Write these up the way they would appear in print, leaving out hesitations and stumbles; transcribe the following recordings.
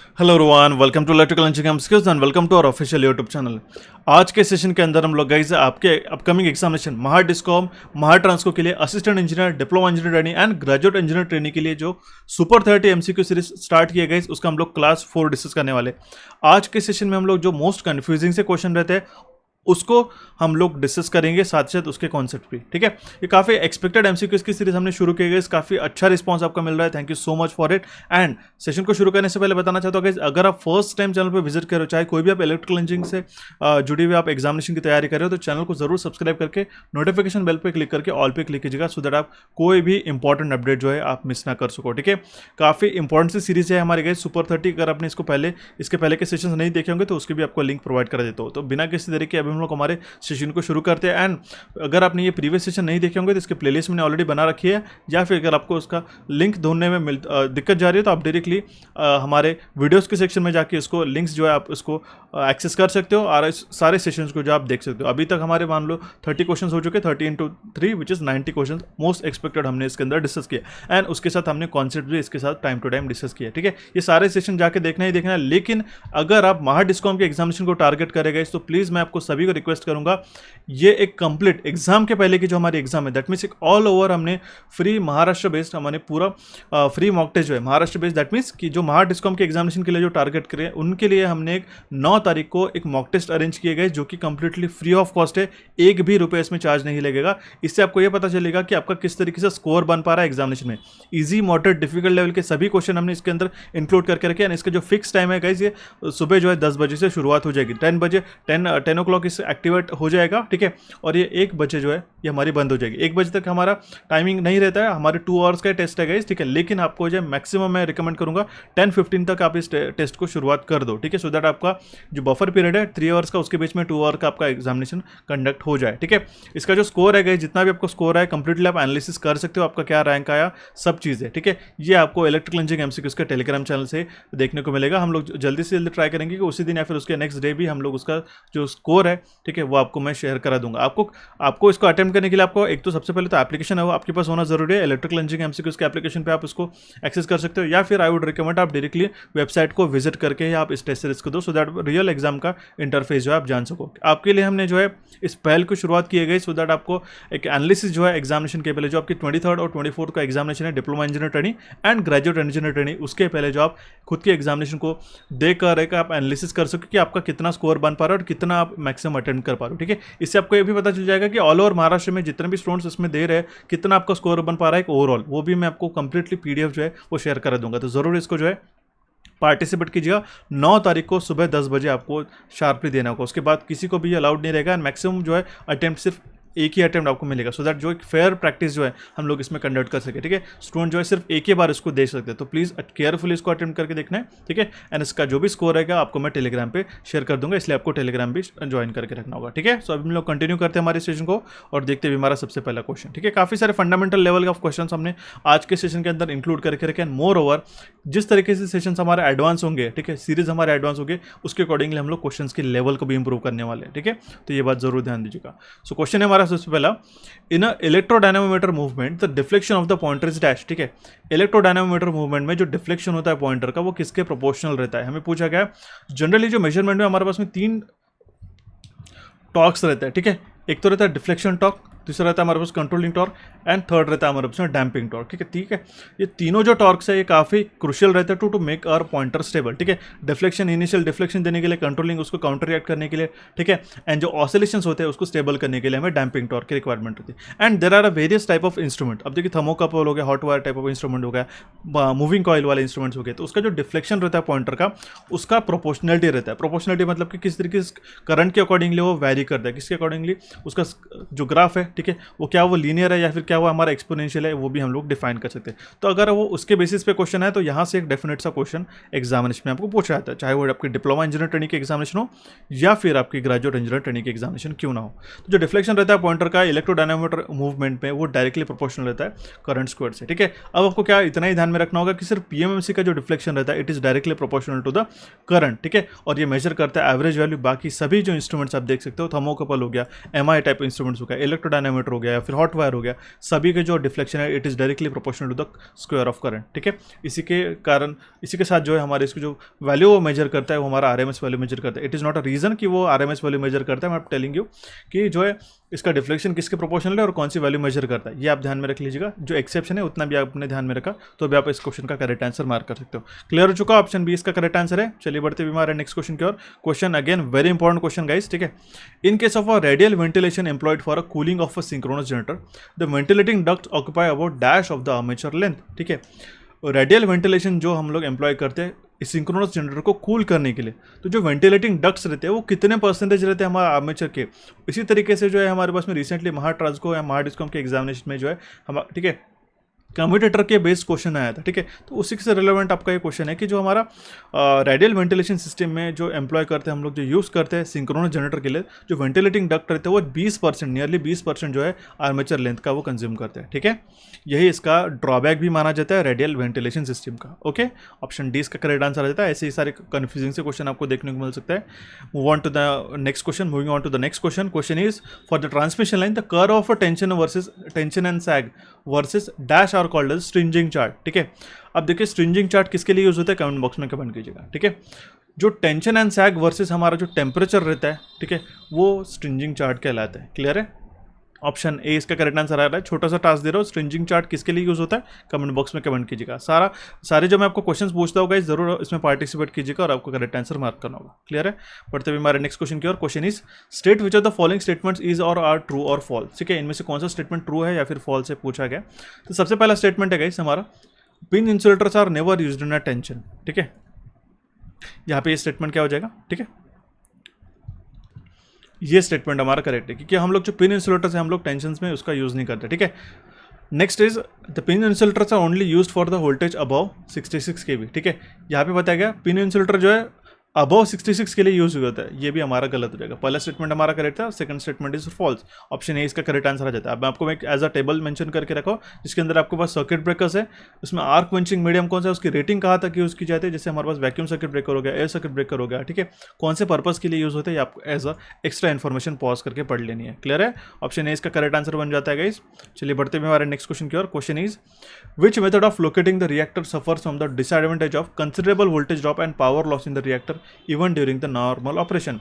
Hello everyone, welcome to electrical engineering skills and welcome to our official YouTube channel. आज के session के अंदर हम लोग गाइस आपके upcoming examination Maha discom, Maha transco के लिए assistant engineer, diploma engineer training and graduate engineer training के लिए जो सुपर 30 एमसीक्यू सीरीज स्टार्ट किया गया उसका हम लोग क्लास 4 डिस्कस करने वाले। आज के सेशन में हम लोग जो मोस्ट कंफ्यूजिंग से क्वेश्चन रहते हैं उसको हम लोग डिस्कस करेंगे, साथ साथ उसके कॉन्सेप्ट भी। ठीक है, ये काफ़ी एक्सपेक्टेड एमसीक्यूज की सीरीज हमने शुरू की गई, काफ़ी अच्छा रिस्पांस आपका मिल रहा है। Thank you so much for it. And session को शुरू करने से पहले बताना चाहता हूँ कि अगर आप फर्स्ट टाइम चैनल पर विजिट कर रहे हो, चाहे कोई भी आप इलेक्ट्रिकल इंजीनियरिंग से जुड़ी हुई आप एग्जामिनेशन की तैयारी कर रहे हो, तो चैनल को जरूर सब्सक्राइब करके नोटिफिकेशन बेल पर क्लिक करके ऑल पे क्लिक कीजिएगा, सो दैट आप कोई भी इंपॉर्टेंट अपडेट जो है आप मिस ना कर सको। ठीक है, काफ़ी इंपॉर्टेंट सी सीरीज है हमारी गई सुपर 30। अगर आपने इसके पहले के सेशन नहीं देखे होंगे तो उसके भी आपको लिंक प्रोवाइड करा देता हूँ। तो बिना किसी तरीके अभी हम लोग हमारे सेशन को शुरू करते हैं। एंड अगर आपने ये प्रीवियस सेशन नहीं देखे होंगे तो इसके प्लेलिस्ट मैंने ऑलरेडी बना रखी है, या फिर अगर आपको उसका लिंक ढूंढने में दिक्कत जा रही है तो आप डायरेक्टली हमारे वीडियोस के सेक्शन में जाके इसको लिंक्स जो है आप इसको एक्सेस कर सकते हो और सारे सेशंस को जो आप देख सकते हो। अभी तक हमारे मान लो 30 क्वेश्चन हो चुके, 30x3 which is 90 question most expected हमने इसके अंदर डिस्कस किया। एंड उसके साथ हमने कॉन्सेप्ट भी इसके साथ टाइम टू टाइम डिस्कस किया। ठीक है, ये सारे सेशन जाके देखना ही देखना है। लेकिन अगर आप महार डिस्कॉम के एग्जामिनेशन को टारगेट करेगा तो प्लीज़ मैं आपको सभी को रिक्वेस्ट करूंगा, ये एक कंप्लीट एग्जाम के पहले की जो हमारी एग्जाम है, दैट मीन्स एक ऑल ओवर हमने फ्री महाराष्ट्र बेस्ड हमने पूरा फ्री मॉक टेस्ट जो है महाराष्ट्र बेस्ड, दैट मीन्स कि जो महार डिस्कॉम के एग्जामिनेशन के लिए जो टारगेट करें उनके लिए हमने एक 9 तारीख को एक मॉक टेस्ट अरेंज किए गए जो कि कंप्लीटली फ्री ऑफ कॉस्ट है, एक भी रुपये इसमें चार्ज नहीं लगेगा। इससे आपको यह पता चलेगा कि आपका किस तरीके से स्कोर बन पा रहा है एग्जामिनेशन में। ईजी, मॉडरेट, डिफिकल्ट लेवल के सभी क्वेश्चन हमने इसके अंदर इंक्लूड करके रखे हैं। इसका जो फिक्स टाइम है गाइस, ये सुबह जो है 10 बजे से शुरुआत हो जाएगी, 10 ओ क्लॉक इस एक्टिवेट हो जाएगा। ठीक है, और ये 1 बजे जो है ये हमारी बंद हो जाएगी। 1 बजे तक हमारा टाइमिंग नहीं रहता है, हमारे 2 आवर्स का टेस्ट है गाइस। ठीक है, लेकिन आपको जो मैक्सिमम मैं रिकमेंड करूंगा 10:15 तक आप इस टेस्ट को शुरुआत कर दो। ठीक है, सो दैट आपका जो बफर पीरियड है 3 आवर्स का, उसके बीच में 2 आवर का आपका एग्जामिनेशन कंडक्ट हो जाए। ठीक है, इसका जो स्कोर है गाइस, जितना भी आपको स्कोर है कंप्लीटली आप एनालिसिस कर सकते हो, आपका क्या रैंक आया, सब चीज़ें। ठीक है, ये आपको इलेक्ट्रिकल इंजीनियरिंग एमसीक्यूज के टेलीग्राम चैनल से देखने को मिलेगा। हम लोग जल्दी से जल्दी ट्राई करेंगे कि उसी दिन या फिर उसके नेक्स्ट डे भी हम लोग उसका जो स्कोर है, ठीक है, वो आपको मैं शेयर करा दूंगा। आपको इसको अटेम्प्ट करने के लिए आपको एक तो सबसे पहले तो एप्लीकेशन है वो आपके पास होना जरूरी है। इलेक्ट्रिकल इंजीनियरिंग एमसीक्यूज के एप्लीकेशन पे आप उसको एक्सेस कर सकते हो, या फिर आई वुड रिकमेंड आप डायरेक्टली वेबसाइट को विजिट करके ही आप इस टेस्ट सीरीज को दो, सो दैट रियल एग्जाम का इंटरफेस जो है आप जान सको। आपके लिए हमने जो है इस पहल की शुरुआत की गई सो दैट आपको एक एनालिसिस जो है एग्जामिनेशन के पहले जो आपकी 23 और 24 का एग्जामिनेशन है, diploma engineer training and graduate engineer training, उसके पहले जो आप खुद के एग्जामिनेशन को देख कर आप एनालिसिस कर सको कि आपका कितना स्कोर बन पा रहा है और कितना आप मैक्सिमम अटेंड कर पा रहे हो। ठीक है, इससे आपको ये भी पता चल जाएगा कि ऑल ओवर महाराष्ट्र में जितने भी स्टूडेंट्स इसमें दे रहे हैं कितना आपका स्कोर बन पा रहा है एक ओवरऑल, वो भी मैं आपको कंप्लीटली पीडीएफ जो है वो शेयर कर दूंगा। तो जरूर इसको जो है पार्टिसिपेट कीजिएगा। 9 तारीख को सुबह 10 बजे आपको शार्पली देना होगा, उसके बाद किसी को भी अलाउड नहीं रहेगा। एंड मैक्सिमम जो है अटेम्प्ट सिर्फ एक ही अटेम्प्ट आपको मिलेगा, सो दैट जो एक फेयर प्रैक्टिस जो है हम लोग इसमें कंडक्ट कर सके। ठीक है, स्टूडेंट जो है सिर्फ एक ही बार इसको दे सकते हैं, तो प्लीज़ केयरफुली इसको अटेम्प्ट करके देखना है। ठीक है, एंड इसका जो भी स्कोर रहेगा आपको मैं टेलीग्राम पे शेयर कर दूंगा, इसलिए आपको टेलीग्राम भी ज्वाइन करके रखना होगा। ठीक है, सो अभी हम लोग कंटिन्यू करते हैं हमारे सेशन को और देखते हैं हमारा सबसे पहला क्वेश्चन। ठीक है, काफ़ी सारे फंडामेंटल लेवल ऑफ क्वेश्चन हमने आज के सेशन के अंदर इंक्लूड करके रखे। एंड मोर ओवर जिस तरीके से सेशन हमारे एडवांस होंगे, ठीक है, सीरीज हमारे एडवांस होंगे, उसके अकॉर्डिंगली हम लोग क्वेश्चन के लेवल को भी इंप्रूव करने वाले हैं। ठीक है, तो ये बात जरूर ध्यान दीजिएगा। सो क्वेश्चन है हमारा सबसे पहला, in a electrodynamometer movement the deflection of the pointer is dash. ठीक है, इलेक्ट्रोडायनामोमीटर मूवमेंट में जो डिफ्लेक्शन होता है पॉइंटर का वो किसके प्रोपोर्शनल रहता है, हमें पूछा गया। जनरली जो मेजरमेंट में हमारे पास में 3 टॉर्क्स रहते हैं। ठीक है, एक तो रहता है डिफ्लेक्शन टॉर्क, दूसरा रहता है हमारे पास कंट्रोलिंग टॉर्क एंड थर्ड रहता है हमारे पास में डैम्पिंग टॉर्क। ठीक है, ये तीनों जो टॉर्क्स है ये काफ़ी क्रुशियल रहते हैं to make our pointer stable. ठीक है, डिफ्लेक्शन, इनिशियल डिफ्लेक्शन देने के लिए, कंट्रोलिंग उसको काउंटर रिएक्ट करने के लिए, ठीक है, एंड जो ऑसिलेशंस होते हैं उसको स्टेबल करने के लिए हमें डैम्पिंग टॉर्क की रिक्वायरमेंट होती है। And there are various type of instrument. अब देखिए थर्मोकपल हो गया, hot wire type of instrument हो गया, मूविंग कॉइल वाले इंस्ट्रूमेंट्स हो गए, तो उसका जो डिफ्लेक्शन रहता है पॉइंटर का उसका प्रोपोर्शनलिटी रहता है। प्रोपोर्शनलिटी मतलब कि किस तरीके से करंट के अकॉर्डिंगली वो वैरी करता है, किसके अकॉर्डिंगली उसका जो ग्राफ है, ठीक है, वो क्या वो लीनियर है या फिर क्या वो हमारा एक्सपोनेंशियल है, वो भी हम लोग डिफाइन कर सकते हैं। तो अगर वो उसके बेसिस पे क्वेश्चन है तो यहाँ से एक डेफिनेट सा क्वेश्चन एग्जामिनेशन में आपको पूछा जाता है, चाहे वो आपकी डिप्लोमा इंजीनियर ट्रेनिंग के एग्जामिनेशन हो या फिर आपकी ग्रेजुएट इंजीनियर ट्रेनिंग के एग्जामिनेशन क्यों ना हो। तो जो डिफ्लेक्शन रहता है पॉइंटर का इलेक्ट्रोडायनामोमीटर मूवमेंट में वो डायरेक्टली प्रोपोर्शनल रहता है करंट स्क्वायर से। ठीक है, अब आपको क्या इतना ही ध्यान में रखना होगा कि सिर्फ पीएमएमसी का जो डिफ्लेक्शन रहता है it is directly proportional to the current. ठीक है, और ये मेजर करता है एवरेज वैल्यू। बाकी सभी जो इंस्ट्रूमेंट्स आप देख सकते हो, थर्मोकपल हो गया, एमआई टाइप इंस्ट्रूमेंट्स हो गया, इलेक्ट्रोडायनामोमीटर डायनामीटर हो गया या फिर हॉट वायर हो गया, सभी के जो डिफ्लेक्शन है it is directly proportional to the square of current, ठीक है। इसी के कारण, इसी के साथ जो है हमारे इसकी जो वैल्यू वो मेजर करता है वो हमारा RMS वैल्यू मेजर करता है। It is not a reason कि वो RMS वैल्यू मेजर करता है, मैं आप टेलिंग यू कि जो है इसका डिफ्लेक्शन किसके प्रोपोर्शनल है और कौन सी वैल्यू मेजर करता है, ये आप ध्यान में रख लीजिएगा। जो एक्सेप्शन है उतना भी आपने ध्यान में रखा तो भी आप इस क्वेश्चन का करेक्ट आंसर मार्क कर सकते हो। क्लियर हो चुका, ऑप्शन बी इसका करेक्ट आंसर है। चलिए बढ़ते भी हमारे नेक्स्ट क्वेश्चन की ओर। Question again very important question guys, ठीक है। In case of a radial ventilation employed for a cooling of a synchronous generator, the ventilating duct occupy about dash of the armature length, ठीक है। Radial ventilation जो हम लोग employ करते हैं इस सिंक्रोनस जनरेटर को कूल करने के लिए, तो जो वेंटिलेटिंग डक्ट्स रहते हैं वो कितने परसेंटेज रहते हैं हमारे आर्मेचर के। इसी तरीके से जो है हमारे पास में रिसेंटली महाट्रांसको या महाडिस्कॉम के एग्जामिनेशन में जो है हम, ठीक है, कम्यूटेटर के बेस्ड क्वेश्चन आया था, ठीक है। तो उसी से रिलेवेंट आपका ये क्वेश्चन है कि जो हमारा रेडियल वेंटिलेशन सिस्टम में जो एम्प्लॉय करते हैं हम लोग, जो यूज़ करते हैं सिंक्रोनस जनरेटर के लिए, जो वेंटिलेटिंग डक्ट रहते हैं वो 20%, नियरली 20% जो है आर्मेचर लेंथ का वो कंज्यूम करते हैं, ठीक है। यही इसका ड्रॉबैक भी माना जाता है रेडियल वेंटिलेशन सिस्टम का, ओके। ऑप्शन डी इसका करेक्ट आंसर आ जाता है। ऐसे ही सारे कन्फ्यूजिंग से क्वेश्चन आपको देखने को मिल सकता है। Move on to the next question, moving on to the next question. Question is for the transmission line the curve of a tension and sag versus dash are called as stringing chart, ठीक है। अब देखिए स्ट्रिंजिंग chart किसके लिए use होता है, comment box में comment कीजिएगा, ठीक है। जो टेंशन एंड सैग वर्सेस हमारा जो टेम्परेचर रहता है, ठीक है, वो स्ट्रिंजिंग चार्ट कहलाता है। क्लियर है, ऑप्शन ए इसका करेक्ट आंसर आ रहा है। छोटा सा टास्क दे रहा हूँ, स्ट्रिंजिंग चार्ट किसके लिए यूज होता है, कमेंट बॉक्स में कमेंट कीजिएगा। सारे जो मैं आपको क्वेश्चंस पूछता होगा जरूर इसमें पार्टिसिपेट कीजिएगा और आपको करेक्ट आंसर मार्क करना होगा। क्लियर है, बढ़ते हुए हमारे नेक्स्ट क्वेश्चन की ओर। Question is state which of the following statements is और आर ट्रू और फॉल्स, ठीक है। इनमें से कौन सा स्टेटमेंट ट्रू है या फिर फॉल्स है पूछा गया। तो सबसे पहला स्टेटमेंट है गाइस हमारा, pin insulators are never used in a tension, ठीक है। यहाँ पे ये स्टेटमेंट क्या हो जाएगा, ठीक है, ये स्टेटमेंट हमारा करेक्ट है क्योंकि हम लोग जो पिन इंसुलेटर्स है हम लोग टेंशन में उसका यूज़ नहीं करते, ठीक है। Next is the pin insulators are only used for the voltage above 66 kV, ठीक है। यहाँ पे बताया गया पिन इंसुलेटर जो है अबव 66 के लिए यूज होता है, ये भी हमारा गलत हो जाएगा। पहला स्टेटमेंट हमारा करेक्ट था, second statement is false. Option A इसका करेक्ट आंसर आ जाता है। अब मैं आपको एक एज अ टेबल मेंशन करके रखा जिसके अंदर आपके पास सर्किट ब्रेकर्स है, उसमें आर्क क्वेंचिंग मीडियम कौन सा है, उसकी रेटिंग कहाँ तक यूज़ की जाती है। जैसे हमारे पास वैक्यूम सर्किट ब्रेकर हो गया, एयर सर्किट ब्रेकर हो गया, ठीक है, कौन से पर्पस के लिए यूज होते हैं ये आपको as a extra information pause करके पढ़ लेनी है। क्लियर है, ऑप्शन ए इसका करेक्ट आंसर बन जाता है गाइस। चलिए बढ़ते हुए हमारे नेक्स्ट क्वेश्चन की ओर। Question is which method of locating the reactor suffers from the disadvantage of considerable voltage drop and power loss in the reactor even during the normal operation.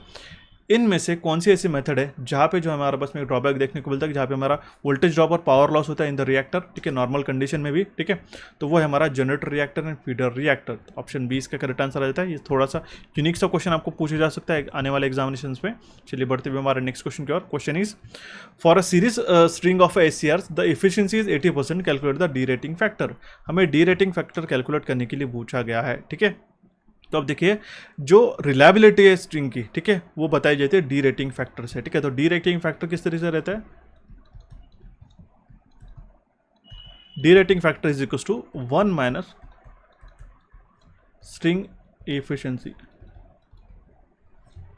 इनमें से कौन सी ऐसी मेथड है जहाँ पे जो हमारे पास में ड्रॉबैक देखने को मिलता है, जहाँ पे हमारा वोल्टेज ड्रॉप और पावर लॉस होता है इन द रिएक्टर, ठीक है, नॉर्मल कंडीशन में भी, ठीक है। तो वो है हमारा generator reactor and feeder reactor. Option B इसका करेक्ट आंसर आ जाता है। ये थोड़ा सा यूनिक सा क्वेश्चन आपको पूछा जा सकता है आने वाले एग्जामिनेशन में। चलिए बढ़ते हुए हमारे नेक्स्ट क्वेश्चन की ओर। Question is for a series string of ACRs the efficiency is 80%, calculate the derating factor. हमें डी रेटिंग फैक्टर कैलकुलेट करने के लिए पूछा गया है, ठीक है। तो अब देखिए जो रिलायबिलिटी है स्ट्रिंग की, ठीक है, वो बताई जाती है डी रेटिंग फैक्टर से, ठीक है। तो डी रेटिंग फैक्टर किस तरीके से रहता है, derating factor is equal to 1 minus string efficiency,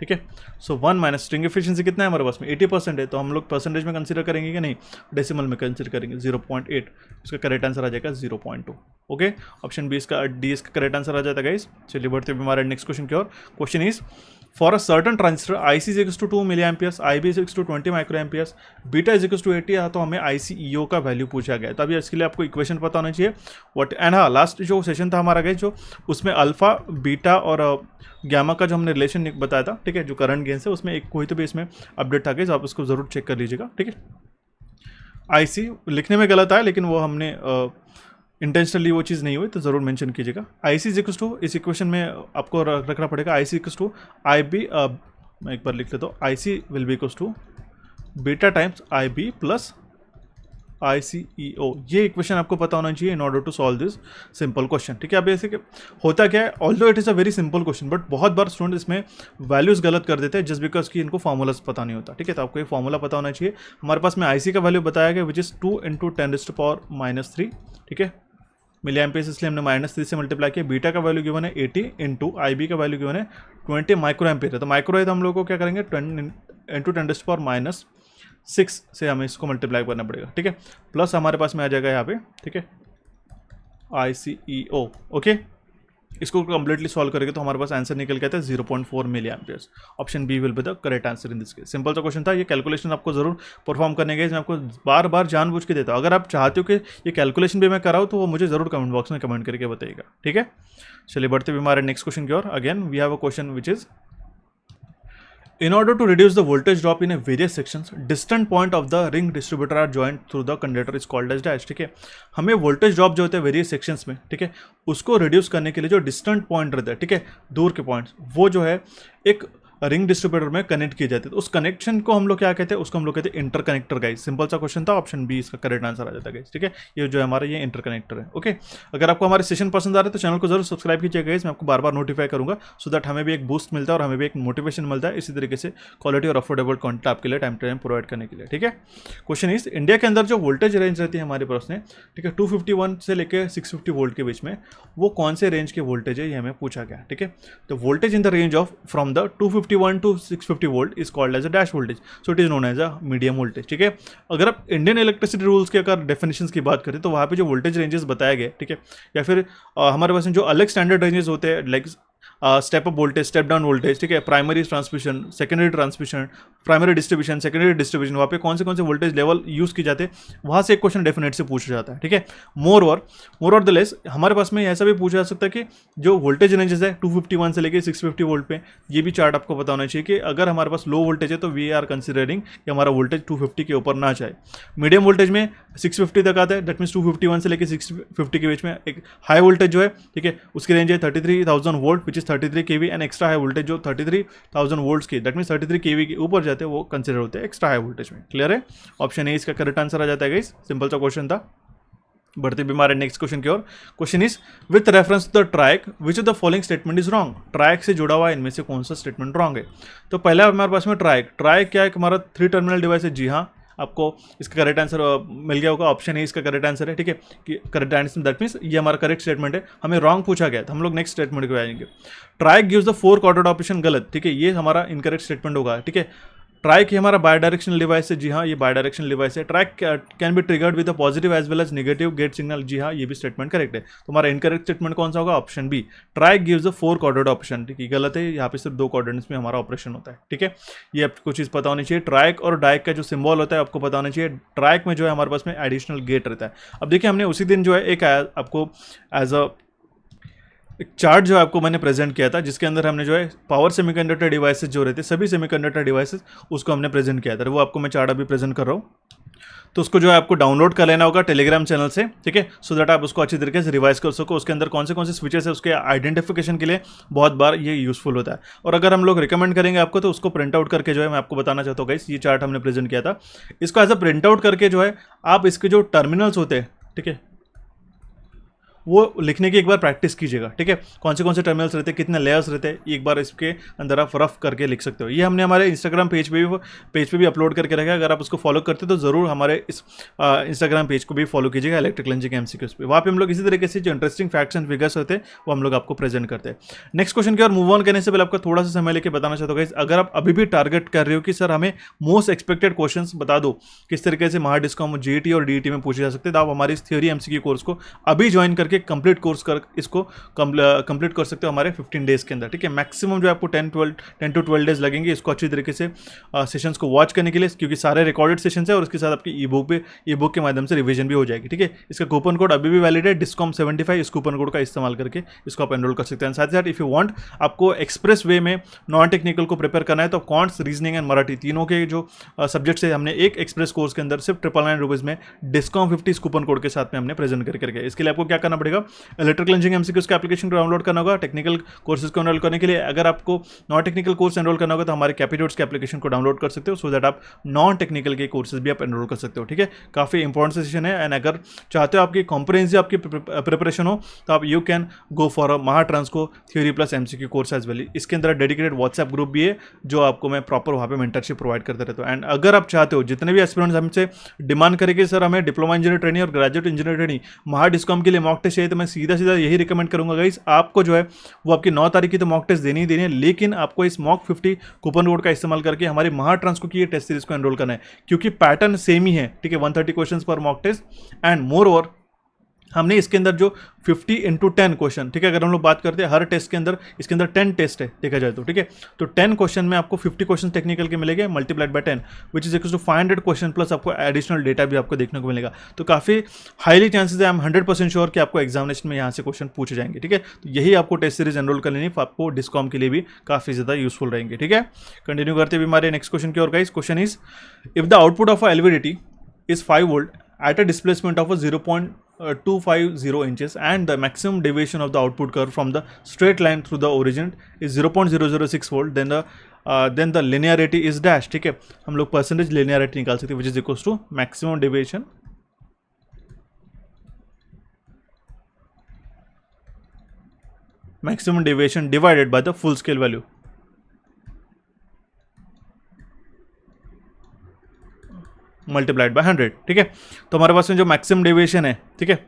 ठीक है। सो 1 माइनस स्ट्रिंग एफिशिएंसी कितना है हमारे पास में 80% है, तो हम लोग परसेंटेज में कंसीडर करेंगे कि नहीं, डेसिमल में कंसीडर करेंगे 0.8। इसका करेक्ट आंसर आ जाएगा 0.2, ओके। ऑप्शन बी इसका डी इसका करेक्ट आंसर आ जाता है गाइस। चलिए बढ़ते हुए हमारे नेक्स्ट क्वेश्चन की ओर। Question is for a certain transistor IC is equals to 2 milliamperes, IB is equals to 20 microamperes, beta is equals to 80 है, तो हमें ICEO का वैल्यू पूछा गया है। तो अभी इसके लिए आपको इक्वेशन पता होना चाहिए व्हाट एंड हाँ लास्ट जो सेशन था हमारा गाइस, जो उसमें अल्फा बीटा और गैमा का जो हमने रिलेशन बताया था, ठीक है, जो करंट गेन से उसमें एक कोई तो भी इसमें अपडेट था गाइस, आप उसको जरूर चेक कर लीजिएगा, ठीक है। IC लिखने में गलत आया लेकिन वो हमने इंटेंशनली वो चीज़ नहीं हुई, तो ज़रूर मेंशन कीजिएगा। IC इज इक्वल्स टू, इस इक्वेशन में आपको रखना पड़ेगा IC इक्वल्स टू IB, मैं एक बार लिख लेता हूँ, IC will be equals to beta times IB plus ICEO। ये इक्वेशन आपको पता होना चाहिए in order to solve this simple question, ठीक है। अब ऐसे होता क्या है, although it is a very simple question, but बहुत बार स्टूडेंट इसमें वैल्यूज़ गलत कर देते हैं जस्ट बिकॉज कि इनको फॉर्मूलाज पता नहीं होता, ठीक है। तो आपको ये फॉर्मूला पता होना चाहिए। हमारे पास में IC का वैल्यू बताया गया विच इज़ 2 × 10⁻⁻3, ठीक है, मिली एम्पियर्स, इसलिए हमने -3 से मल्टीप्लाई किया। बीटा का वैल्यू गिवन है 80 इंटू IB का वैल्यू गिवन है 20 माइक्रो एम्पियर है। तो माइक्रो है तो हम लोग को क्या करेंगे 10 × 10⁻6 से हमें इसको मल्टीप्लाई करना पड़ेगा, ठीक है। प्लस हमारे पास में आ जाएगा यहाँ पे, ठीक है, ICEO, ओके। इसको कंप्लीटली सॉल्व करेंगे तो हमारे पास आंसर निकल के आता है 0.4 milliamperes. Option B will be the correct answer in this case. Simple सा क्वेश्चन था, ये कैलकुलेशन आपको जरूर परफॉर्म करने के, मैं आपको बार बार जानबूझ के देता हूँ। अगर आप चाहते हो कि ये कैलकुलेशन भी मैं कराऊँ तो वो मुझे जरूर कमेंट बॉक्स में कमेंट करके बताइएगा, ठीक है। चलिए बढ़ते हुए हमारे नेक्स्ट क्वेश्चन की ओर। Again we have a question which is, in order to reduce the voltage drop in a various sections, distant point of the ring distributor are joined through the conductor is called as dash। ठीक है, हमें voltage drop जो होते हैं various sections में, ठीक है, उसको रिड्यूस करने के लिए जो डिस्टेंट पॉइंट रहता है, ठीक है, दूर के पॉइंट्स, वो जो है एक रिंग डिस्ट्रीब्यूटर में कनेक्ट किए जाते हैं। तो उस कनेक्शन को हम लोग क्या कहते हैं, उसको हम लोग कहते हैं इंटरकनेक्टर गाइस। सिंपल सा क्वेश्चन था, ऑप्शन बी इसका करेक्ट आंसर आ जाता है गाइस, ठीक है। ये जो है हमारा ये इंटरकनेक्टर है, ओके। अगर आपको हमारे सेशन पसंद आ रहा है तो चैनल को जरूर सब्सक्राइब कीजिएगा गाइस, मैं आपको बार बार नोटिफाई करूंगा, सो दैट हमें भी एक बूस्ट मिलता है और हमें भी एक मोटिवेशन मिलता है इसी तरीके से क्वालिटी और अफोर्डेबल कंटेंट आपके लिए टाइम टू टाइम प्रोवाइड करने के लिए, ठीक है। क्वेश्चन इज, इंडिया के अंदर जो वोल्टेज रेंज रहती है हमारे पास में, ठीक है, 251 से लेकर 650 वोल्ट के बीच में, वो कौन से रेंज के वोल्टेज है ये हमें पूछा गया, ठीक है। तो voltage in the range of from the 251 to 650 volt is called as a dash voltage, so it is known as a medium voltage, ठीक है। अगर आप इंडियन इलेक्ट्रिसिटी रूल्स के अगर डेफिनेशंस की बात करें तो वहाँ पे जो वोल्टेज रेंजेस बताए गए, ठीक है, या फिर हमारे पास जो अलग स्टैंडर्ड रेंजेस होते हैं, like step up voltage, step down voltage, ठीक है, primary transmission, secondary transmission, primary distribution, secondary distribution, वहाँ पे कौन से वोल्टेज लेवल यूज़ किए जाते हैं, वहाँ से एक क्वेश्चन डेफिनेट से पूछा जाता है, ठीक है। मोर और द लेस हमारे पास में ऐसा भी पूछा जा सकता है कि जो वोल्टेज रेंजेस है 251 से लेकर 650 वोल्ट पे, ये भी चार्ट आपको पता होना चाहिए कि अगर हमारे पास लो वोल्टेज है तो वी आर कंसिडरिंग कि हमारा वोल्टेज 250 के ऊपर ना जाए। मीडियम वोल्टेज में 650 तक आता है, दैट मीन्स 251 से लेकर 650 के बीच में। एक हाई वोल्टेज जो है, ठीक है, उसकी रेंज है 33,000 volt which is 33 kV, and extra high voltage जो 33,000 वोल्ट्स की, दैट मीन्स 33 kV के ऊपर जाते हैं वो कंसिडर होते हैं एक्स्ट्रा हाई वोल्टेज में। क्लियर है, ऑप्शन ए इसका करेक्ट आंसर आ जाता है गाइस। सिंपल सा क्वेश्चन था। बढ़ते भी हमारे नेक्स्ट क्वेश्चन की ओर। Question is, with reference to the triac which of the following statement is wrong. Triac से जुड़ा हुआ इनमें से कौन सा स्टेटमेंट रॉन्ग है। तो पहला हमारे पास में ट्रायक क्या है, हमारा 3 टर्मिनल डिवाइस है। जी हाँ, आपको इसका करेक्ट आंसर मिल गया होगा, ऑप्शन ए इसका करेक्ट आंसर है, ठीक है, कि करेक्ट आंसर दैट मीन्स ये हमारा करेक्ट स्टेटमेंट है। हमें रॉन्ग पूछा गया तो हम लोग नेक्स्ट स्टेटमेंट को आएंगे। ट्रायक गिव्स द 4 क्वाड्रेंट ऑपरेशन, गलत, ठीक है, ये हमारा इनकरेक्ट स्टेटमेंट होगा, ठीक है। ट्रायक ये हमारा बायडायरेक्शनल डिवाइस है। जी हाँ, ये बायडायरेक्शनल डिवाइस है। Triac can be triggered with a positive as well as negative gate signal. जी हाँ, ये भी स्टेटमेंट करेक्ट है। तो हमारा इनकरेक्ट स्टेटमेंट कौन सा होगा, option B, triac gives a 4 quadrant operation, ठीक है, गलत है, यहाँ पे सिर्फ 2 क्वाड्रेंट्स में हमारा ऑपरेशन होता है, ठीक है। ये आपको चीज़ पता होनी चाहिए। ट्रायक और डायक का जो सिंबल होता है आपको पता होना चाहिए। ट्रायक में जो है हमारे पास में एडिशनल गेट रहता है। अब देखिए, हमने उसी दिन जो है एक आपको एज अ एक चार्ट जो आपको मैंने प्रेजेंट किया था, जिसके अंदर हमने जो है पावर सेमीकंडक्टर डिवाइसेस जो रहते हैं, सभी सेमीकंडक्टर डिवाइसेस, उसको हमने प्रेजेंट किया था। वो आपको मैं चार्ट अभी प्रेजेंट कर रहा हूँ। तो उसको जो है आपको डाउनलोड कर लेना होगा टेलीग्राम चैनल से, ठीक है, सो दैट आप उसको अच्छी तरीके से रिवाइज कर सको। उसके अंदर कौन से स्विचेस है उसके आइडेंटिफिकेशन के लिए बहुत बार ये यूजफुल होता है। और अगर हम लोग रिकमेंड करेंगे आपको तो उसको प्रिंट आउट करके जो है मैं आपको बताना चाहता हूँ गाइस, ये चार्ट हमने प्रेजेंट किया था, इसको एज अ प्रिंट आउट करके जो है आप इसके जो टर्मिनल्स होते हैं, ठीक है, वो लिखने की एक बार प्रैक्टिस कीजिएगा, ठीक है। कौन से टर्मिनल्स रहते हैं, कितने लेयर्स रहते हैं, एक बार इसके अंदर आप रफ करके लिख सकते हो। ये हमने हमारे इंस्टाग्राम पेज पे भी अपलोड करके रखा है। अगर आप उसको फॉलो करते हो तो ज़रूर हमारे इस इंस्टाग्राम पेज को भी फॉलो कीजिएगा, इलेक्ट्रिकल इंजीनियरिंग एमसीक्यूज पे। वहाँ पे हम लोग इसी तरीके से जो इंटरेस्टिंग फैक्ट्स एंड फिगर्स होते हैं वो हम लोग आपको प्रेजेंट करते हैं। नेक्स्ट क्वेश्चन की ओर मूव ऑन करने से पहले आपका थोड़ा सा समय लेकर बताना चाहता हूँ, अगर आप अभी भी टारगेट कर रहे हो कि सर हमें मोस्ट एक्सपेक्टेड क्वेश्चन बता दो किस तरीके से महाडिस्कॉम जीईटी और डीईटी में पूछे जा सकते हैं, तो आप हमारी इस थ्योरी एमसीक्यू कोर्स को अभी ज्वाइन करके कंप्लीट कोर्स इसको कंप्लीट कर सकते हो हमारे 15 डेज के अंदर, ठीक है। मैक्सिमम जो आपको 10 to 12 डेज लगेंगे इसको अच्छी तरीके से सेशंस को वॉच करने के लिए, क्योंकि सारे रिकॉर्डेड सेशंस है और उसके साथ आपकी ई बुक के माध्यम से रिवीजन भी हो जाएगी, ठीक है। इसका कूपन कोड अभी भी वैलिड है, डिस्कॉम 75, इस कूपन कोड का इस्तेमाल करके इसको आप एनरोल कर सकते हैं। साथ ही साथ इफ यू वांट आपको एक्सप्रेस वे में नॉन टेक्निकल को प्रिपेयर करना है तो कॉन्ट्स, रीजनिंग एंड मराठी तीनों के जो सब्जेक्ट्स है हमने एक एक्सप्रेस कोर्स के अंदर सिर्फ 999 रुपीज़ में डिस्कॉम 50 कूपन कोड के साथ में हमने प्रेजेंट करके रखा है। इसके लिए आपको क्या करना पड़ेगा, इलेक्ट्रिकल इंजीनियरिंग एमसीक्यूज के एप्लीकेशन को डाउनलोड करना होगा। टेक्निकल कोर्सेज को एनरोल करने के लिए अगर आपको नॉन टेक्निकल कोर्स एनरोल करना होगा तो हमारे कैपिटोड्स के एप्लीकेशन को डाउनलोड कर सकते हो, सो दैट आप नॉन टेक्निकल के कोर्सेज भी आप एनरोल कर सकते हो, ठीक है। काफ़ी इंपॉर्टेंट सेशन है, एंड अगर चाहते हो आपकी कॉम्प्रिहेंसिव आपकी प्रिपरेशन हो तो आप you can go for a Mahatransco theory plus MCQ course as well. इसके अंदर डेडिकेटेड व्हाट्सएप ग्रुप भी है जो आपको मैं प्रॉपर वहाँ पे मेंटरशिप प्रोवाइड करते रहता हूँ। एंड अगर आप चाहते हो, जितने भी एस्पिरेंट्स हमसे डिमांड करेंगे सर हमें डिप्लोमा इंजीनियर ट्रेनिंग और ग्रेजुएट इंजीनियर ट्रेनिंग महाडिस्कॉम के लिए मॉक टेस्ट चाहिए, तो मैं सीधा यही रिकमेंड करूंगा गाइस, आपको जो है वो आपकी 9 तारीख की तो मॉक टेस्ट देनी ही देनी है, लेकिन आपको इस मॉक 50 कूपन कोड का इस्तेमाल करके हमारे महाट्रांसको की ये टेस्ट सीरीज को एनरोल करना है, क्योंकि पैटर्न सेम ही है, ठीक है। 130 क्वेश्चंस पर mock test, and moreover हमने इसके अंदर जो 50x10 क्वेश्चन, ठीक है, अगर हम लोग बात करते हैं हर टेस्ट के अंदर, इसके अंदर 10 टेस्ट है देखा जाए तो, ठीक है, तो 10 क्वेश्चन में आपको 50 क्वेश्चन टेक्निकल के मिलेंगे multiplied by 10 which is equal to 500 question plus आपको एडिशनल डेटा भी आपको देखने को मिलेगा। तो काफ़ी हाईली चांसेस है, आई एम 100% श्योर कि आपको एग्जामिनेशन में यहाँ से क्वेश्चन पूछे जाएंगे, ठीक है। तो यही आपको टेस्ट सीरीज एनरोल कर लेनी, आपको डिस्कॉम के लिए भी काफ़ी ज़्यादा यूजफुल रहेंगे, ठीक है। कंटिन्यू करते हुए हमारे नेक्स्ट क्वेश्चन की ओर guys. Question is if the output of a LVDT is 5 volt at a displacement of a 0.250 inches and the maximum deviation of the output curve from the straight line through the origin is 0.006 volt, then the linearity is dash, ठीक है। हम लोग percentage linearity निकाल सकते हैं which is equals to maximum deviation divided by the full scale value, multiplied by 100, ठीक है। तो हमारे पास में जो मैक्सिमम डेविएशन है, ठीक है,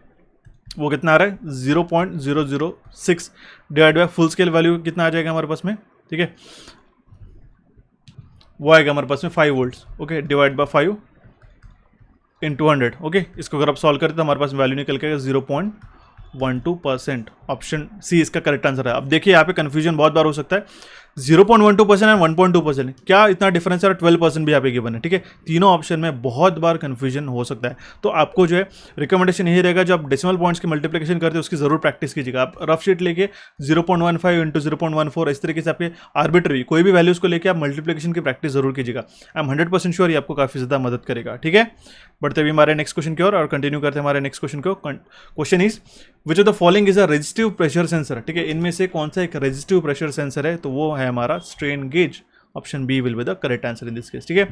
वो कितना आ रहा है 0.006 divide by full scale value कितना आ जाएगा हमारे पास में, ठीक है, वो आएगा हमारे पास में 5 volts, okay, divide by 5 into 100, okay. इसको अगर आप सॉल्व करते तो हमारे पास वैल्यू निकल के 0.12%। ऑप्शन सी इसका करेक्ट आंसर है। अब देखिए यहाँ पे कंफ्यूजन बहुत बार हो सकता है, 0.12% एंड 1.2%, क्या इतना डिफरेंस है, 12% भी यहाँ पे गिवन है, ठीक है। तीनों ऑप्शन में बहुत बार कंफ्यूजन हो सकता है, तो आपको जो है रिकमेंडेशन यही रहेगा, जो आप डेसिमल पॉइंट्स की मल्टीप्लिकेशन करते हैं उसकी जरूर प्रैक्टिस कीजिएगा। आप रफ शीट लेके 0.15 इंटू 0.14 इस तरीके से आपके आर्बिट्री कोई भी वैल्यूज को लेकर आप मल्टीप्लिकेशन की प्रैक्टिस जरूर कीजिएगा। आई एम 100% श्योर ये आपको काफी ज्यादा मदद करेगा, ठीक है। बढ़ते हुए हमारे नेक्स्ट क्वेश्चन की ओर और कंटिन्यू करते हैं हमारे नेक्स्ट क्वेश्चन को। Question is which of the following is a resistive pressure sensor, ठीक है, इनमें से कौन सा एक रेजिस्टिव प्रेशर सेंसर है, तो वो है हमारा strain gauge. Option B will be the correct answer in this case, ठीक है।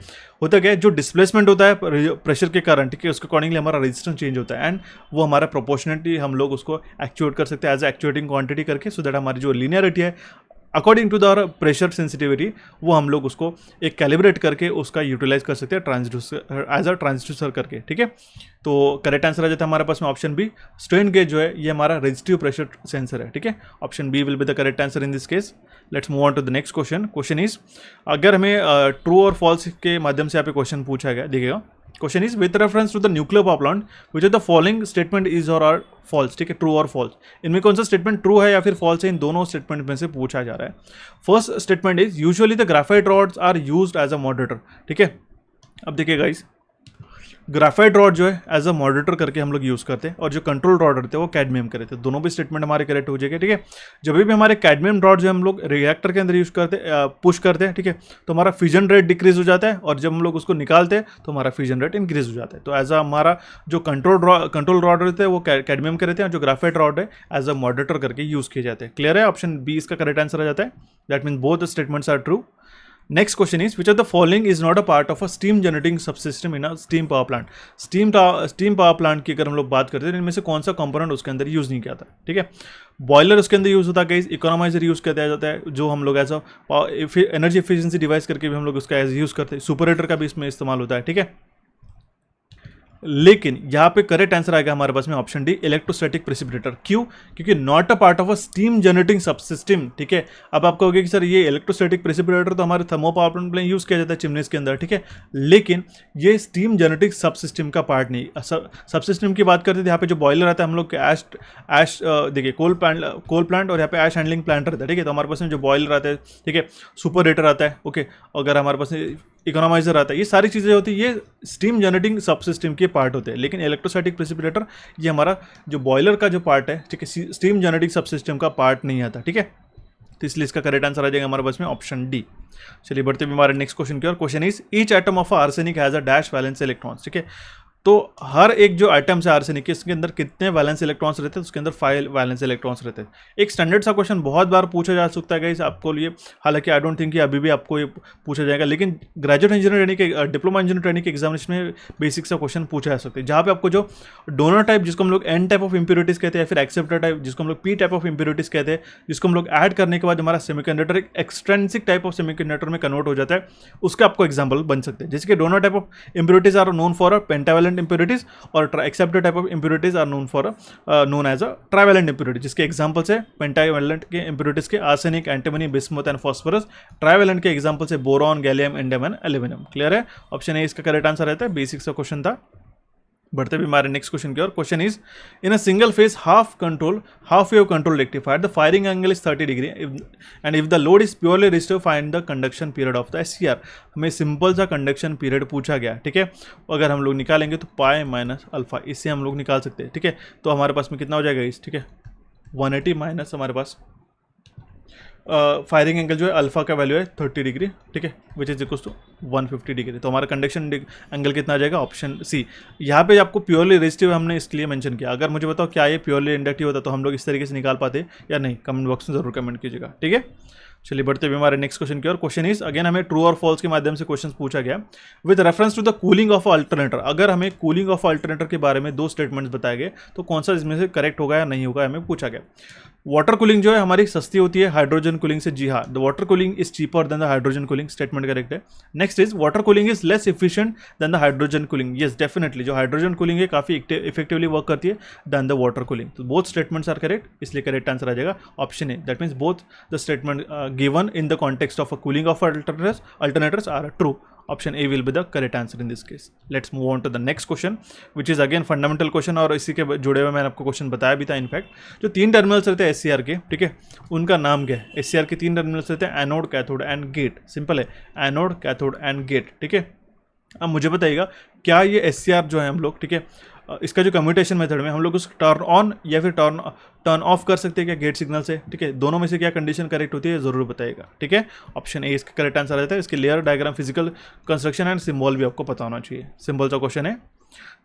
होता क्या है, जो डिस्प्लेसमेंट होता है प्रेशर के कारण, ठीक है, उसके अकॉर्डिंगली हमारा रेजिस्टेंस चेंज होता है एंड वो हमारा प्रोपोर्शनली हम लोग उसको एक्चुएट कर सकते हैं एज एक्चुएटिंग क्वांटिटी करके, सो दैट हमारी जो लीनियरिटी है according to the pressure sensitivity वो हम लोग उसको एक कैलिब्रेट करके उसका यूटिलाइज कर सकते हैं ट्रांसड्यूसर एज अ ट्रांसड्यूसर करके, ठीक है। तो करेक्ट आंसर आ जाता है हमारे पास में ऑप्शन बी, स्ट्रेन गेज जो है ये हमारा रेजिस्टिव प्रेशर सेंसर है, ठीक है। Option B will be the correct answer in this case. Let's move on to the next question. Question is अगर हमें ट्रू और फॉल्स के माध्यम से यहाँ पे क्वेश्चन पूछा गया, देखिएगा। Question is with reference to the nuclear power plant which of the following statement is और आर फॉल्स, ठीक है, ट्रू और फॉल्स, इनमें कौन सा स्टेटमेंट ट्रू है या फिर फॉल्स है, इन दोनों स्टेटमेंट में से पूछा जा रहा है। First statement is usually the graphite rods are used as a moderator, ठीक है। अब देखिए गाइस, ग्राफाइट रॉड जो है एज अ मॉडरेटर करके हम लोग यूज़ करते हैं और जो कंट्रोल रॉड रहते हैं वो कैडमियम के रहते हैं। दोनों भी स्टेटमेंट हमारे करेक्ट हो जाएगा, ठीक है। जब भी हमारे कैडमियम रॉड जो हम लोग रिएक्टर के अंदर यूज करते हैं, पुश करते हैं, ठीक है, तो हमारा फ्यूजन रेट डिक्रीज हो जाता है और जब हम लोग उसको निकालते हैं तो हमारा फ्यूजन रेट इंक्रीज हो जाता है। तो एज अ हमारा जो कंट्रोल रॉड रहते हैं वो कैडमियम के रहते हैं और जो ग्राफाइट रॉड है एज अ मॉडरेटर करके यूज किए जाते हैं। क्लियर है, ऑप्शन बी इसका करेक्ट आंसर आ जाता है। That mean both the statements are true. Next question is which of the following is not a part of a steam generating subsystem in a steam power plant? Steam power plant की अगर हम लोग बात करते हैं, इनमें से कौन सा कंपोनेंट उसके अंदर यूज नहीं किया था, ठीक है। बॉयलर उसके अंदर यूज होता है, इकोनॉमाइजर यूज किया जाता है, जो हम लोग as a energy efficiency device करके भी हम लोग उसका एज यूज करते हैं। सुपरेटर का भी इसमें इस्तेमाल होता है, ठीक है। लेकिन यहाँ पे करेक्ट आंसर आएगा हमारे पास में ऑप्शन डी, इलेक्ट्रोस्टैटिक प्रेसिपिटेटर। क्यों? क्योंकि not a part of a steam generating subsystem, ठीक है। अब आप कहोगे कि सर ये इलेक्ट्रोस्टैटिक प्रेसिपिटेटर तो हमारे थर्मो पावर प्लांट में यूज किया जाता है चिमनीज के अंदर, ठीक है, लेकिन ये स्टीम जनरेटिंग सबसिस्टम का पार्ट नहीं। सबसिस्टम की बात करते थे, यहाँ पे जो बॉयलर आता है हम लोग के ऐश देखिए कोल प्लांट और यहाँ पे ऐश हैंडलिंग प्लांट रहता है, ठीक है। तो हमारे पास में जो बॉयलर आता है, ठीक है, सुपरेटर आता है, ओके, अगर हमारे पास इकोनॉमाइजर आता है, ये सारी चीज़ें होती है, ये स्टीम जनरेटिंग सबसिस्टम के पार्ट होते हैं। लेकिन इलेक्ट्रोस्टैटिक प्रेसिपिटेटर ये हमारा जो बॉयलर का जो पार्ट है, ठीक है, स्टीम जनरेटिंग सबसिस्टम का पार्ट नहीं आता, ठीक है। तो इसलिए इसका करेक्ट आंसर आ जाएगा हमारे पास में ऑप्शन डी। चलिए बढ़ते हुए हमारे नेक्स्ट क्वेश्चन की ओर। Question is each atom of arsenic has a dash valence electrons, ठीक है। तो हर एक जो आइटम्स है आर्सेनिक के, इसके अंदर कितने वैलेंस इलेक्ट्रॉन्स रहते हैं, उसके अंदर 5 वैलेंस इलेक्ट्रॉन्स रहते हैं। एक स्टैंडर्ड सा क्वेश्चन बहुत बार पूछा जा सकता है गाइस आपको लिए, हालांकि आई डोंट थिंक कि अभी भी आपको ये पूछा जाएगा, लेकिन ग्रेजुएट इंजीनियर यानी कि डिप्लोमा इंजीनियर ट्रेनिंग के एग्जामिनेशन में बेसिक सा क्वेश्चन पूछा जा सकता है, जहाँ पे आपको जो डोनर टाइप जिसको हम लोग एन टाइप ऑफ इंप्योरिटीज कहते हैं, फिर एक्सेप्टर टाइप जिसको हम लोग पी टाइप ऑफ इंप्योरिटीज कहते हैं, जिसको हम लोग ऐड करने के बाद हमारा सेमीकंडक्टर एक एक्सट्रेंसिक टाइप ऑफ सेमीकंडक्टर में कन्वर्ट हो जाता है, उसका आपको एग्जाम्पल बन सकते हैं। जैसे कि donor type of impurities are known for pentavalent impurities और accepted type of impurities are known as a trivalent impurity, जिसके एग्जांपल्स है पेंटावैलेंट के इंप्योरिटीज के arsenic, antimony, bismuth and phosphorus. Trivalent के एग्जांपल्स है boron, gallium, indium and aluminium. Clear है, option A इसका correct answer रहता है। बेसिक सा क्वेश्चन था। बढ़ते भी हमारे नेक्स्ट क्वेश्चन की ओर। Question is in a single phase half wave control rectifier the firing angle is 30 degree and if the load is purely resistive find the conduction period of the SCR. हमें simple सा conduction period पूछा गया, ठीक है। अगर हम लोग निकालेंगे तो पाई माइनस अल्फा, इससे हम लोग निकाल सकते हैं, ठीक है। तो हमारे पास में कितना हो जाएगा इस, ठीक है, 180 माइनस हमारे पास फायरिंग एंगल जो है अल्फा का वैल्यू है 30 डिग्री, ठीक है, which is equal to 150 degree. तो हमारा कंडक्शन एंगल कितना आ जाएगा, ऑप्शन सी। यहाँ पे आपको प्योरली रेजिस्टिव हमने इसलिए मेंशन किया। अगर मुझे बताओ क्या ये प्योरली इंडक्टिव होता तो हम लोग इस तरीके से निकाल पाते या नहीं, कमेंट बॉक्स में जरूर कमेंट कीजिएगा, ठीक है। चलिए बढ़ते हुए हमारे नेक्स्ट क्वेश्चन की ओर। क्वेश्चन इज अगेन हमें ट्रू और फॉल्स के माध्यम से क्वेश्चन पूछा गया with reference to the cooling of alternator. अगर हमें कूलिंग ऑफ अल्टरनेटर के बारे में दो स्टेटमेंट्स बताए गए तो कौन सा इसमें से करेक्ट होगा या नहीं होगा, हमें पूछा गया। वाटर कूलिंग जो है हमारी सस्ती होती है हाइड्रोजन कूलिंग से, जी हाँ, the water cooling is cheaper than the hydrogen cooling, statement correct है। Next is water cooling is less efficient than the hydrogen cooling, yes definitely जो हाइड्रोजन कूलिंग है काफी इफेक्टिवली वर्क करती है देन द वाटर कूलिंग। तो both statements are correct, इसलिए correct answer आ जाएगा option A. That means both the statement given in the context of a cooling of alternators are true. Option A will be the correct answer in this case. Let's move on to the next question, which is again fundamental question और इसी के जुड़े हुए मैंने आपको question बताया भी था। इनफैक्ट जो तीन टर्मिनल्स रहते हैं एससीआर के, ठीक है, उनका नाम क्या है। एससीआर के तीन टर्मिनल्स रहते हैं anode, cathode and gate. Simple है, एनोड, कैथोड एंड गेट, ठीक है। अब मुझे बताइएगा क्या ये एससीआर जो है हम लोग, ठीक है, इसका जो कम्यूटेशन मेथड में हम लोग उसको टर्न ऑन या फिर टर्न ऑफ कर सकते हैं क्या गेट सिग्नल से, ठीक है। दोनों में से क्या कंडीशन करेक्ट होती है जरूर बताइएगा, ठीक है। ऑप्शन ए इसका करेक्ट आंसर रहता है। इसके layer diagram, physical construction and symbol भी आपको पता होना चाहिए। सिंपल सा क्वेश्चन है।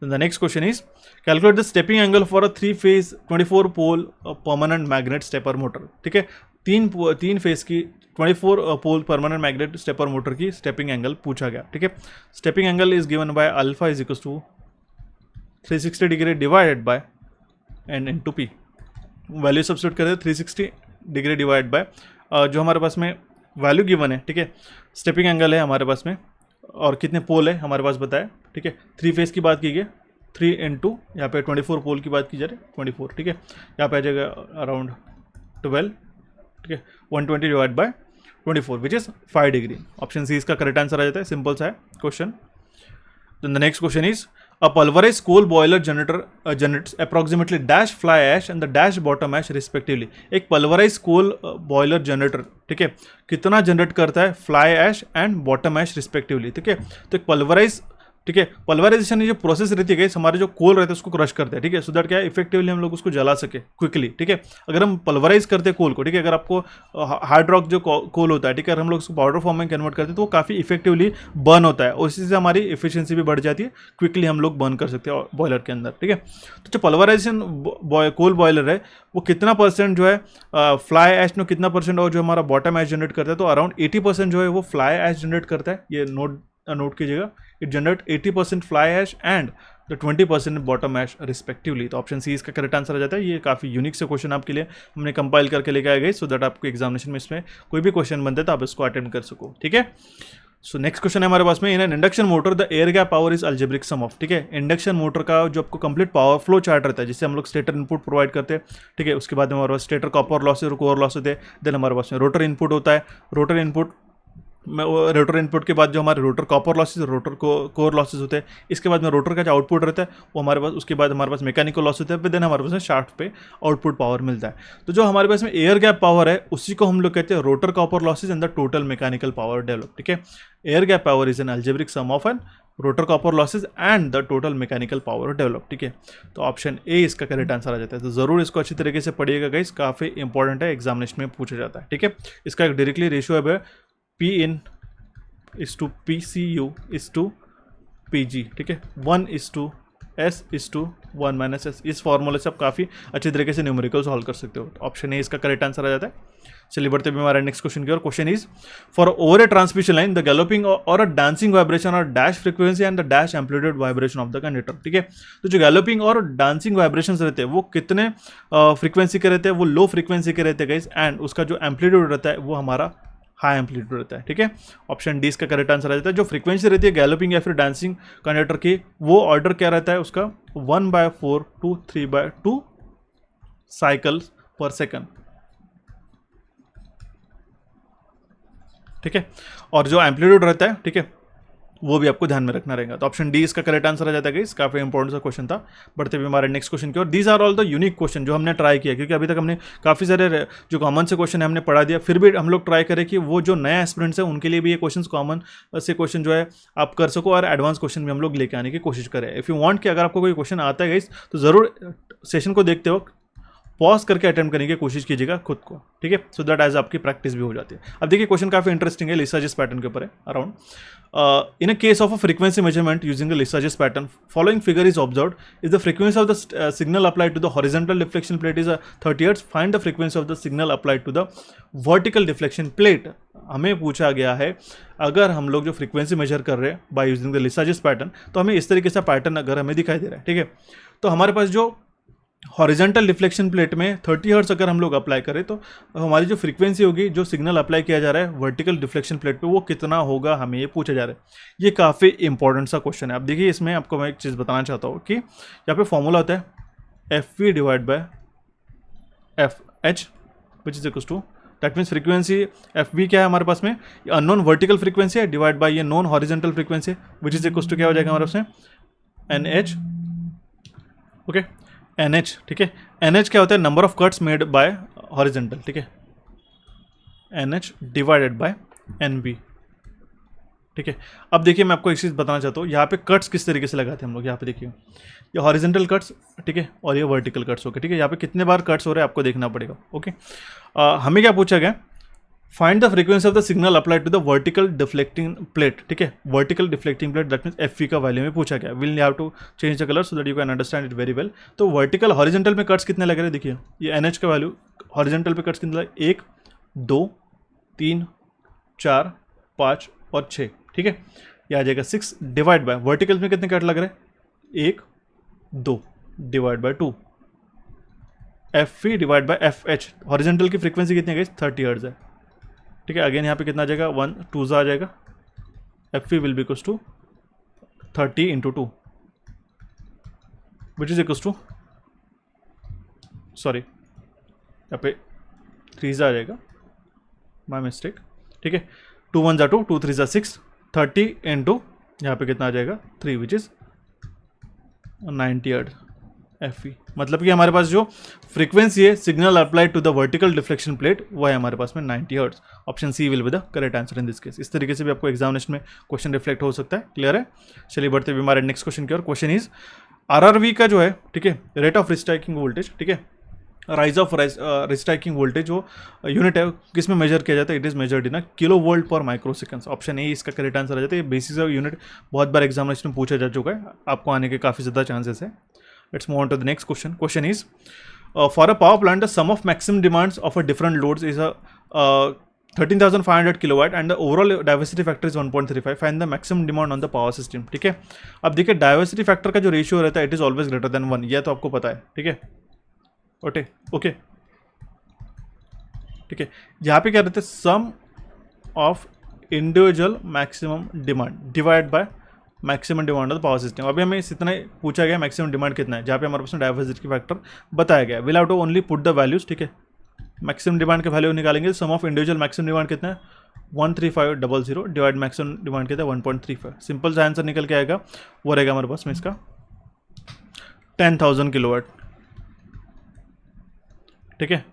The next question is calculate the stepping angle for a 3 phase 24 pole permanent magnet stepper motor, ठीक है। तीन फेज की 24 pole permanent magnet stepper motor की स्टेपिंग एंगल पूछा गया, ठीक है। Stepping angle is given by alpha is equal to 360 degree divided by N into P. Value substitute करते हैं 360 डिग्री डिवाइड बाय जो हमारे पास में वैल्यू गिवन है, ठीक है। स्टेपिंग एंगल है हमारे पास में और कितने पोल है हमारे पास बताया, ठीक है। 3 फेज की बात की गई, 3 इंटू यहाँ पे 24 पोल की बात की जा रही है 24, ठीक है। यहाँ पे आ जाएगा अराउंड 12, ठीक है। 120 divide by 24 which is 5 degree. Option C इसका करेक्ट आंसर आ जाता है। सिंपल सा है question. Then the next question is a pulverized coal boiler generates approximately dash fly ash and the dash bottom ash respectively। एक pulverized coal boiler generator, ठीक है, कितना जनरेट करता है fly ash and bottom ash respectively, ठीक है। तो एक पल्वराइज, ठीक है, पल्वराइजेशन जो प्रोसेस रहती है हमारे जो कोल रहते हैं उसको क्रश करते हैं, ठीक है, सो दैट क्या है इफेक्टिवली हम लोग उसको जला सके क्विकली, ठीक है। अगर हम पल्वराइज करते हैं कोल को, ठीक है, अगर आपको हार्ड रॉक जो कोल होता है, ठीक है, अगर हम लोग उसको पाउडर फॉर्म में कन्वर्ट करते हैं तो वो काफ़ी इफेक्टिवली बर्न होता है और इसी से हमारी इफिशियंसी भी बढ़ जाती है, क्विकली हम लोग बर्न कर सकते हैं बॉयलर के अंदर, ठीक है। तो जो पल्वराइजेशन कोल बॉयलर है वो कितना परसेंट जो है फ्लाई ऐश में कितना परसेंट और जो हमारा बॉटम ऐश जनरेट करता है, तो अराउंड 80% जो है वो फ्लाई ऐश जनरेट करता है। ये नोट कीजिएगा, it generate 80% fly ash and the 20% bottom ash respectively. तो ऑप्शन सी इसका करेक्ट आंसर आ जाता है। ये काफ़ी यूनिक से क्वेश्चन आपके लिए हमने कंपाइल करके लेके आए गए सो दैट आपको एग्जामिनेशन में इसमें कोई भी क्वेश्चन बनते तो आप इसको अटेंड कर सको, ठीक है। सो नेक्स्ट क्वेश्चन है हमारे पास में, in an induction motor the air gap power is algebraic sum of, ठीक है। इंडक्शन मोटर का जो आपको कंप्लीट पावर फ्लो चार्ट रहता है जिससे हम लोग स्टेटर इनपुट प्रोवाइड करते हैं, ठीक है। उसके बाद में हमारे पास स्टेटर कॉपर लॉस और कोर लॉस होते हैं। देन हमारे पास में रोटर इनपुट होता है, रोटर इनपुट के बाद जो हमारे rotor copper losses, rotor core losses होते हैं। इसके बाद में रोटर का जो आउटपुट रहता है वो हमारे पास, उसके बाद हमारे पास मैकेनिकल लॉस होते हैं, फिर देन हमारे पास में शाफ्ट पे आउटपुट पावर मिलता है। तो जो हमारे पास में एयर गैप पावर है उसी को हम लोग कहते हैं rotor copper losses and the total mechanical power develop, ठीक है। Air gap power is an algebraic sum of an rotor copper losses and the total mechanical power develop, ठीक है। तो ऑप्शन ए इसका करेक्ट आंसर आ जाता है। तो जरूर इसको अच्छी तरीके से पढ़िएगा गाइस, काफ़ी इंपॉर्टेंट है, एग्जामिनेशन में पूछा जाता है, ठीक है। इसका एक डायरेक्टली रेशियो है P in is to P C U is to P G, ठीक है। 1:S:1 - S, इस फॉर्मूले से आप काफ़ी अच्छी तरीके से न्यूमेरिकल सॉल्व कर सकते हो। ऑप्शन ए इसका करेक्ट आंसर आ जाता है। चलिए बढ़ते हुए हमारे नेक्स्ट क्वेश्चन की ओर। Question is for over a transmission line the galloping or a dancing vibration or dash frequency and the dash amplitude vibration of the conductor, ठीक है। तो जो गैलोपिंग और डांसिंग वाइब्रेशन रहते हैं वो कितने फ्रीक्वेंसी के रहते हैं, वो लो फ्रीक्वेंसी के रहते हैं गाइस, एंड उसका जो एम्पलीट्यूड रहता है वो हमारा हाई एम्पलीट्यूड रहता है, ठीक है। ऑप्शन डी इसका करेक्ट आंसर आ जाता है। जो फ्रीक्वेंसी रहती है गैलोपिंग या फिर डांसिंग कंडक्टर की वो ऑर्डर क्या रहता है उसका 1/4 to 3/2 साइकिल्स पर सेकंड, ठीक है। और जो एम्पलीट्यूड रहता है, ठीक है, वो भी आपको ध्यान में रखना रहेगा। तो ऑप्शन डी इसका करेक्ट आंसर आ जाता है। काफ़ी इंपॉर्टेंट सा क्वेश्चन था। बढ़ते हुए हमारे नेक्स्ट क्वेश्चन की ओर। These are all the unique question जो हमने ट्राई किया, क्योंकि अभी तक हमने काफ़ी सारे जो कॉमन से क्वेश्चन है हमने पढ़ा दिया, फिर भी हम लोग ट्राई करें कि वो जो नए एस्पिरेंट्स हैं उनके लिए भी ये क्वेश्चन कॉमन से क्वेश्चन जो है आप कर सको, और एडवांस क्वेश्चन भी हम लोग लेके आने की कोशिश करें। इफ़ यू वांट कि अगर आपको कोई क्वेश्चन आता है गाइस तो ज़रूर सेशन को देखते वक्त पॉज करके अटेम्प्ट करने की कोशिश कीजिएगा खुद को, ठीक है, सो दैट एज आपकी प्रैक्टिस भी हो जाती है। अब देखिए क्वेश्चन काफी इंटरेस्टिंग है, लिसाजिस पैटर्न के ऊपर है। Around in a case of a frequency measurement using the Lissajous pattern, following figure is observed. Is the frequency of the signal applied to the horizontal deflection plate is 30 hertz, find the frequency of the signal applied to the vertical deflection plate. हमें पूछा गया है अगर हम लोग जो frequency measure कर रहे हैं by using the Lissajous pattern, तो हमें इस तरीके से पैटर्न अगर हमें दिखाई दे रहा है, ठीक है, तो हमारे पास जो हॉरिजॉन्टल डिफ्लेक्शन प्लेट में 30 हर्ट्ज अगर हम लोग अप्लाई करें तो हमारी जो फ्रीक्वेंसी होगी, जो सिग्नल अप्लाई किया जा रहा है वर्टिकल डिफ्लेक्शन प्लेट पे, वो कितना होगा, हमें ये पूछा जा रहा है। ये काफ़ी इंपॉर्टेंट सा क्वेश्चन है। अब देखिए इसमें आपको मैं एक चीज़ बताना चाहता हूँ कि यहाँ पे फॉर्मूला होता है FV divide by FH which is equals to, that means frequency FV क्या है हमारे पास में, अननोन वर्टिकल फ्रीक्वेंसी है डिवाइड बाय ये known horizontal frequency which is equals to क्या हो जाएगा हमारे पास में NH, ओके, NH, ठीक है। NH क्या होता है, number of cuts made by horizontal, ठीक है, NH डिवाइडेड बाय NB, ठीक है। अब देखिए मैं आपको एक चीज़ बताना चाहता हूँ, यहाँ पे कट्स किस तरीके से लगाते हैं हम लोग। यहाँ पे देखिए ये हॉरिजॉन्टल कट्स, ठीक है, और ये वर्टिकल कट्स, ओके, ठीक है। यहाँ पे कितने बार कट्स हो रहे हैं आपको देखना पड़ेगा, ओके। हमें क्या पूछा गया, find the frequency of the signal applied to the vertical deflecting plate, ठीक है, vertical deflecting plate, that means FV का वैल्यू में पूछा गया। Will have to change the colour so that you can understand it very well. तो vertical horizontal में cuts कितने लग रहे हैं, देखिए ये NH का वैल्यू हॉरिजॉन्टल पे कट्स कितने लगे, 1 2 3 4 5 और 6, ठीक है, ये आ जाएगा 6 डिवाइड बाय वर्टिकल में कितने कट लग रहे हैं, 1 2 divide by 2, FV divide by FH, horizontal की फ्रीक्वेंसी कितनी है, 30 हर्ट्ज है, ठीक है। अगेन यहाँ पे कितना आ जाएगा, 1 2 आ जाएगा, FV will be equals to 30 into 2 which is equals to, sorry यहाँ पे 3 आ जाएगा, माई मिस्टेक, ठीक है, 2 1 2 2 3 6, 30 इंटू यहाँ पे कितना आ जाएगा 3 विच इज 90 हर्ट्ज FV। मतलब कि हमारे पास जो फ्रीक्वेंसी है signal applied to the vertical deflection plate वो है हमारे पास में 90 hertz. Option C will be the correct answer in this case. इस तरीके से भी आपको एग्जामिनेशन में क्वेश्चन रिफ्लेक्ट हो सकता है, क्लियर है। चलिए बढ़ते हुए हमारे नेक्स्ट क्वेश्चन की ओर। क्वेश्चन इज RRV का जो है, ठीक है, रेट ऑफ रिस्ट्राइकिंग वोल्टेज, ठीक है, राइज ऑफ रिस्ट्राइकिंग वोल्टेज जो यूनिट है किस में मेजर किया जाता है, it is measured in kilo volt पर माइक्रो सेकेंड्स। ऑप्शन ए इसका करेक्ट आंसर आ जाता है। ये बेसिस ऑफ यूनिट बहुत बार एग्जामिनेशन में पूछा जा चुका है, आपको आने के काफ़ी ज़्यादा चांसेस है। Let's move on to the next question. Question is for a power plant the sum of maximum demands of a different loads is 13,500 kilowatt and the overall diversity factor is 1.35, find the maximum demand on the power system, ठीक है। अब देखिए diversity factor का जो ratio रहता है it is always greater than 1, यह तो आपको पता है, ठीक है, ओके ओके, ठीक है। यहाँ पे क्या रहता है, sum of individual maximum demand divide by maximum demand of the power system. अभी हमें इतना पूछा गया मैक्सिमम डिमांड कितना है, जहाँ पे हमारे पास डाइवर्सिटी फैक्टर बताया गया। Will have to only put the values, ठीक है, मैक्सिमम डिमांड के वैल्यू निकालेंगे। Sum of individual maximum demand कितना है 13500 डिवाइड मैक्सिमम डिमांड कितना है 1.35, सिंपल सा आंसर निकल के आएगा, वो रहेगा हमारे पास में इसका 10,000 किलोवाट, ठीक है,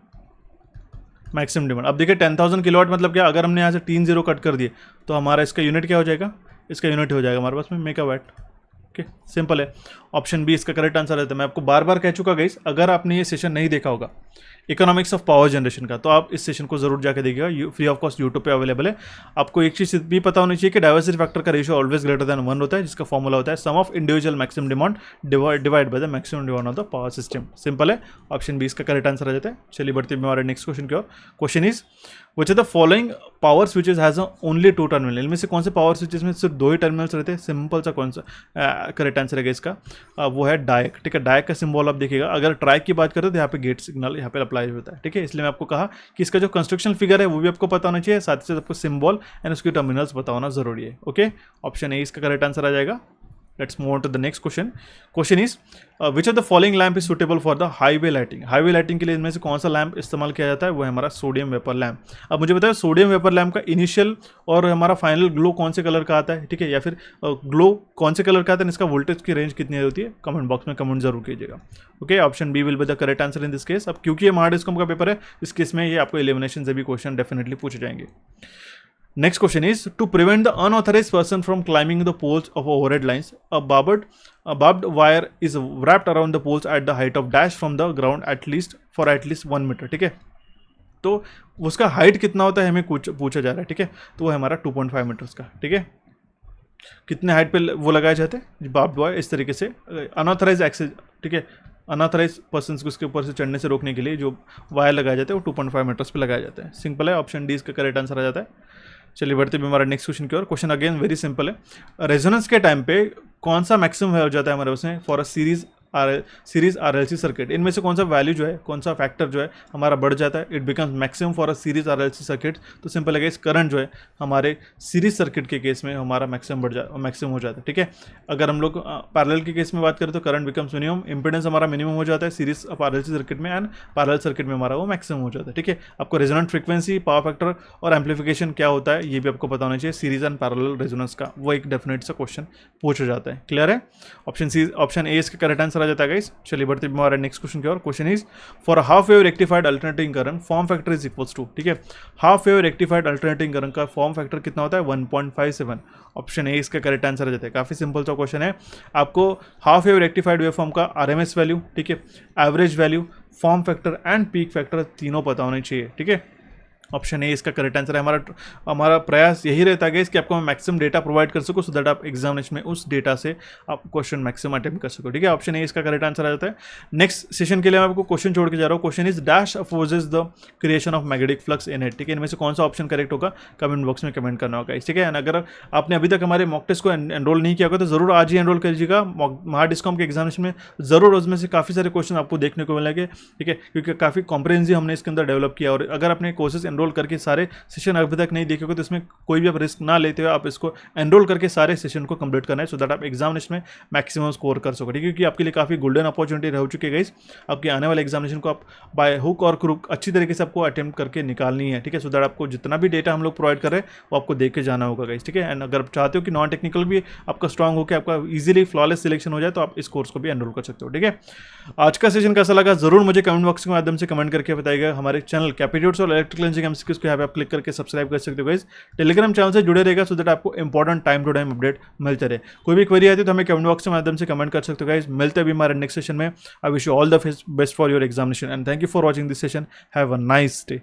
मैक्सिमम डिमांड। अब देखिए 10,000 किलोवाट मतलब क्या, अगर हमने यहाँ से 3 0 कट कर दिए तो हमारा इसका यूनिट क्या हो जाएगा, इसका यूनिट हो जाएगा हमारे पास में मेगावाट, ओके, सिंपल है। ऑप्शन बी इसका करेक्ट आंसर रहता है। मैं आपको बार बार कह चुका गाइस, अगर आपने ये सेशन नहीं देखा होगा इकोनॉमिक्स ऑफ पावर जनरेशन का, तो आप इस सेशन को जरूर जाकर देखिएगा, फ्री ऑफ कॉस्ट यूट्यूब पे अवेलेबल है। आपको एक चीज़ भी पता होनी चाहिए कि डाइवर्सिटी फैक्टर का रेशियो ऑलवेज ग्रेटर देन 1 होता है, जिसका फॉर्मूला होता है sum of individual maximum demand divide by the maximum demand of the power system, simple है। ऑप्शन बी इसका करेक्ट आंसर आ जाता है। चलिए बढ़ते हमारे नेक्स्ट क्वेश्चन की ओर। Question is which are the following power switches has only 2 terminal, इनमें से कौन से पावर स्विचेज में सिर्फ 2 ही टर्मिनल्स रहते हैं, सिंपल सा कौन सा करेक्ट आंसर है इसका, वो है डायक, ठीक है। डायक का सिंबल आप देखिएगा, अगर ट्रायक की बात करें तो यहाँ पे गेट सिग्नल यहाँ पे अप्लाई होता है, ठीक है। इसलिए मैं आपको कहा कि इसका जो कंस्ट्रक्शन फिगर है वो भी आपको पता होना चाहिए, साथ ही साथ आपको सिंबल एंड उसके टर्मिनल्स पता होना जरूरी है, ओके। ऑप्शन ए इसका करेक्ट आंसर आ जाएगा। Let's move on to the next question. Question is which of the following lamp is suitable for the highway lighting. Highway lighting के लिए इनमें से कौन सा लैम्प इस्तेमाल किया जाता है, वो है हमारा सोडियम वेपर लैम्प. अब मुझे बताओ सोडियम वेपर लैम्प का इनिशियल और हमारा फाइनल ग्लो कौन से कलर का आता है, ठीक है, या फिर ग्लो कौन से कलर का आता है, इसका वोल्टेज की रेंज कितनी होती है, कमेंट बॉक्स में कमेंट जरूर कीजिएगा. Okay, option B will be the correct answer in this case. अब क्योंकि ये महाडिस्कॉम का पेपर है, इस केस में ये आपको एलिमिनेशन से भी क्वेश्चन डेफिनेटली पूछे जाएंगे. Next question is to prevent the unauthorized person from climbing the poles of overhead lines. A barbed wire is wrapped around the poles at the height of dash from the ground for at least 1 meter. ठीक है, तो उसका height कितना होता है हमें पूछा जा रहा है. ठीक है, तो वो है हमारा 2.5 मीटर्स का. ठीक है, कितने हाइट पे वो लगाए जाते हैं बार्ब्ड वायर, इस तरीके से अनऑथराइज एक्सेस. ठीक है, अनऑथराइज पर्सन को उसके ऊपर से चढ़ने से रोकने के लिए जो वायर लगाए जाते हैं वो 2.5 मीटर्स पे लगाए जाते हैं. सिंपल है, ऑप्शन डी इसका करेक्ट आंसर आ जाता है. चलिए बढ़ते भी हमारा नेक्स्ट क्वेश्चन की ओर. क्वेश्चन अगेन वेरी सिंपल है. रेजोनेंस के टाइम पे कौन सा मैक्सिमम हो जाता है हमारे उसमें for a series RLC circuit. इनमें से कौन सा वैल्यू जो है, कौन सा फैक्टर जो है हमारा बढ़ जाता है, it becomes maximum for a series RLC circuit. तो सिंपल है, इस करंट जो है हमारे सीरीज सर्किट के केस में हमारा मैक्सिमम हो जाता है. ठीक है, अगर हम लोग पैरेलल के केस में बात करें तो करंट बिकम्स मिनिमम, इंपेडेंस हमारा मिनिमम हो जाता है सीरीज RLC सर्किट में, एंड पैरेलल सर्किट में हमारा वो मैक्सिमम हो जाता है. ठीक है, आपको रेजोनेंट फ्रीक्वेंसी, पावर फैक्टर और एम्पलीफिकेशन क्या होता है ये भी आपको पता होना चाहिए सीरीज एंड पैरेलल रेजोनेंस का. वो एक डेफिनेट सा क्वेश्चन पूछा जाता है. क्लियर है, ऑप्शन ए इसका करेक्ट आंसर आ जाता है गाइस. चलिए बढ़ते हैं हमारे नेक्स्ट क्वेश्चन की ओर. Question is for half wave rectified alternating current form factor is equals to. ठीक है, half wave rectified alternating current का फॉर्म फैक्टर कितना होता है, 1.57. ऑप्शन ए इसका करेक्ट आंसर आ जाता है. काफी सिंपल सा क्वेश्चन है. आपको half wave rectified wave form का RMS वैल्यू, ठीक है, average value, form factor and peak factor तीनों पता होने चाहिए. ठीक है, ऑप्शन ए इसका करेक्ट आंसर है. हमारा प्रयास यही रहता है कि आपको मैं मैक्सिमम डेटा प्रोवाइड कर सकूं, सो दैट आप एग्जामिनेशन में उस डेटा से आप क्वेश्चन मैक्सिमम अटेम्प्ट कर सको. ठीक है, ऑप्शन ए इसका करेक्ट आंसर आ जाता है. नेक्स्ट सेशन के लिए मैं आपको क्वेश्चन छोड़ के जा रहा हूँ. Question is dash opposes the creation of magnetic flux in it. ठीक है, इनमें से कौन सा ऑप्शन करेक्ट होगा कमेंट बॉक्स में कमेंट करना होगा. ठीक है, अगर आपने अभी तक हमारे मॉक टेस्ट को एनरोल नहीं किया होगा तो जरूर आज ही एनरोल करिएगा. महाडिस्कॉम के एग्जामिनेशन में जरूर उसमें से काफ़ी सारे क्वेश्चन आपको देखने को मिलेंगे. ठीक है, क्योंकि काफ़ी कॉम्प्रिहेंसिव हमने इसके अंदर डेवलप किया. और अगर आपने कोर्सेज एनरोल करके सारे सेशन अभी तक नहीं देखे हो तो इसमें कोई भी आप रिस्क ना लेते हुए आप इसको एनरोल करके सारे सेशन को कंप्लीट करना है, सो दैट आप एग्जामिनेशन में मैक्सिमम स्कोर कर सको. ठीक है, क्योंकि आपके लिए काफ़ी गोल्डन अपॉर्चुनिटी रह चुकी है गाइस. आपके आने वाले एग्जामिनेशन को आप बाय हुक और क्रुक अच्छी तरीके से आपको अटेम्प्ट करके निकालनी है. ठीक है, सो दैट आपको जितना भी डेटा हम लोग प्रोवाइड कर रहे हैं वो आपको देख के जाना होगा गाइस. ठीक है, एंड अगर आप चाहते हो कि नॉन टेक्निकल भी आपका स्ट्रांग होकर आपका इजीली फ्लॉलेस सिलेक्शन हो जाए तो आप इस कोर्स को भी एनरोल कर सकते हो. ठीक है, आज का सेशन कैसा लगा जरूर मुझे कमेंट बॉक्स के माध्यम से कमेंट करके बताइएगा. हमारे चैनल कैपिट्यूड्स और इलेक्ट्रिकल इंजीनियरिंग एमसीक्यूज को यहाँ पे आप क्लिक करके सब्सक्राइब कर सकते हो गाइस. टेलीग्राम चैनल से जुड़े रहेगा सो दैट आपको important time to time update मिलते रहे. कोई भी क्वेरी आती है तो हमें कमेंट बॉक्स के माध्यम से कमेंट कर सकते हो गाइस. मिलते हैं अभी हमारे नेक्स्ट सेशन में. I wish you all the best for your examination and thank you for watching this session. Have a nice day.